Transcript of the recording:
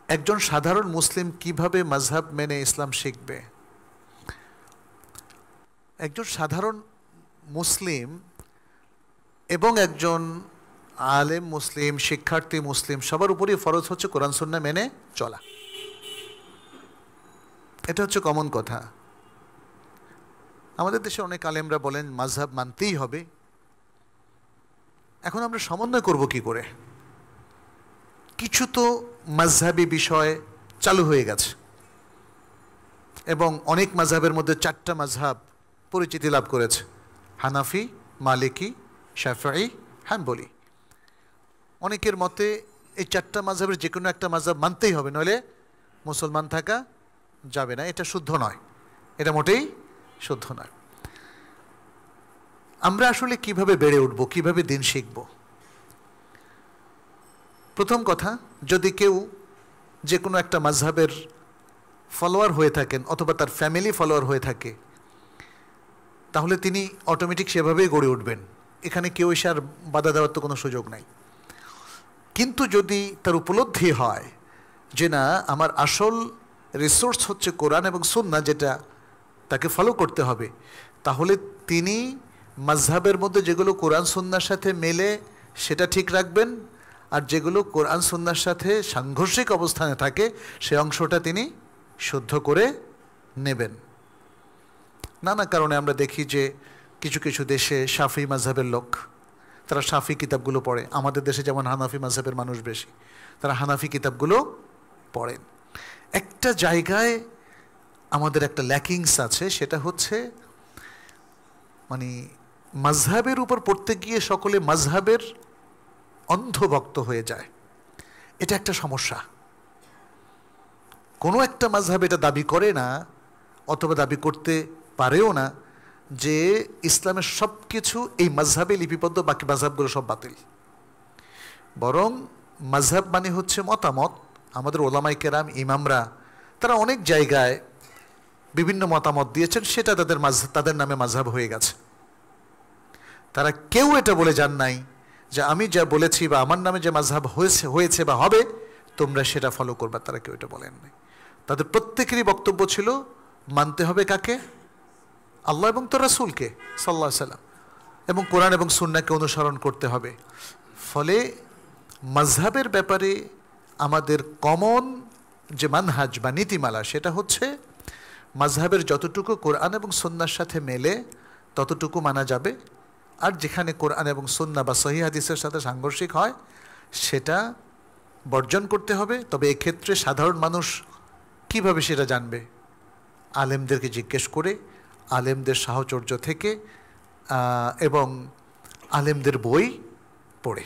একজন সাধারণ মুসলিম কিভাবে মাযহাব মেনে ইসলাম শিখবে? একজন সাধারণ মুসলিম এবং একজন আলেম মুসলিম, শিক্ষার্থী মুসলিম, সবার উপরই ফরজ হচ্ছে কোরআন সুন্নাহ মেনে চলা। এটা হচ্ছে কমন কথা। আমাদের দেশে অনেক আলেমরা বলেন মাযহাব মানতেই হবে। এখন আমরা সমন্বয় করব কি করে? কিছু তো মাযহাবী বিষয় চালু হয়ে গেছে এবং অনেক মাযহাবের মধ্যে 4টা মাযহাব পরিচিতি লাভ করেছে: হানাফি, মালিকি, শাফিঈ, হাম্বলি। অনেকের মতে এই 4টা মাযহাবের যে কোনো একটা মাযহাব মানতেই হবে, নইলে মুসলমান থাকা যাবে না। এটা শুদ্ধ নয়, এটা মোটেই শুদ্ধ নয়। আমরা আসলে কিভাবে বেড়ে উঠব, কিভাবে দিন শিখব? প্রথম কথা, যদি কেউ যে কোনো একটা মাযহাবের ফলোয়ার হয়ে থাকেন অথবা তার ফ্যামিলি ফলোয়ার হয়ে থাকে, তাহলে তিনি অটোমেটিক সেভাবেই গড়ে উঠবেন। এখানে কেউ এসে আর বাধা দেওয়ার তো কোনো সুযোগ নাই। কিন্তু যদি তার উপলব্ধি হয় যে না, আমার আসল রিসোর্স হচ্ছে কোরআন এবং সুন্নাহ, যেটা তাকে ফলো করতে হবে, তাহলে তিনি মাযহাবের মধ্যে যেগুলো কোরআন সুন্নাহর সাথে মেলে সেটা ঠিক রাখবেন, আর যেগুলো কোরআন সুন্নাহর সাথে সাংঘর্ষিক অবস্থানে থাকে সে অংশটা তিনি শুদ্ধ করে নেবেন। নানা কারণে আমরা দেখি যে কিছু কিছু দেশে শাফি মাযহাবের লোক, তারা শাফি কিতাবগুলো পড়ে। আমাদের দেশে যেমন হানাফি মাযহাবের মানুষ বেশি, তারা হানাফি কিতাবগুলো পড়েন। একটা জায়গায় আমাদের একটা ল্যাকিংস আছে, সেটা হচ্ছে মানে মাযহাবের উপর পড়তে গিয়ে সকলে মাযহাবের অন্ধভক্ত হয়ে যায়। এটা একটা সমস্যা। কোনো একটা মাযহাব এটা দাবি করে না অথবা দাবি করতে পারেও না যে ইসলামের সব কিছু এই মাযহাবে লিপিবদ্ধ, বাকি মাযহাবগুলো সব বাতিল। বরং মাযহাব মানে হচ্ছে মতামত। আমাদের ওলামায়ে কেরাম, ইমামরা, তারা অনেক জায়গায় বিভিন্ন মতামত দিয়েছেন, সেটা তাদের নামে মাযহাব হয়ে গেছে। তারা কেউ এটা বলে যান নাই যে আমি যা বলেছি বা আমার নামে যে মাযহাব হয়েছে বা হবে তোমরা সেটা ফলো করবা। তারা কেউ এটা বলেন নাই। তাদের প্রত্যেকেরই বক্তব্য ছিল মানতে হবে কাকে? আল্লাহ এবং তার রাসূলকে সাল্লাল্লাহু আলাইহি সাল্লাম, এবং কোরআন এবং সুন্নাহকে অনুসরণ করতে হবে। ফলে মাযহাবের ব্যাপারে আমাদের কমন যে মানহাজ বা নীতিমালা, সেটা হচ্ছে মাযহাবের যতটুকু কোরআন এবং সুন্নাহর সাথে মেলে ততটুকু মানা যাবে, আর যেখানে কোরআন এবং সুন্নাহ বা সহিহ হাদিসের সাথে সাংঘর্ষিক হয় সেটা বর্জন করতে হবে। তবে এক্ষেত্রে সাধারণ মানুষ কিভাবে সেটা জানবে? আলেমদেরকে জিজ্ঞেস করে, আলেমদের সাহচর্য থেকে এবং আলেমদের বই পড়ে।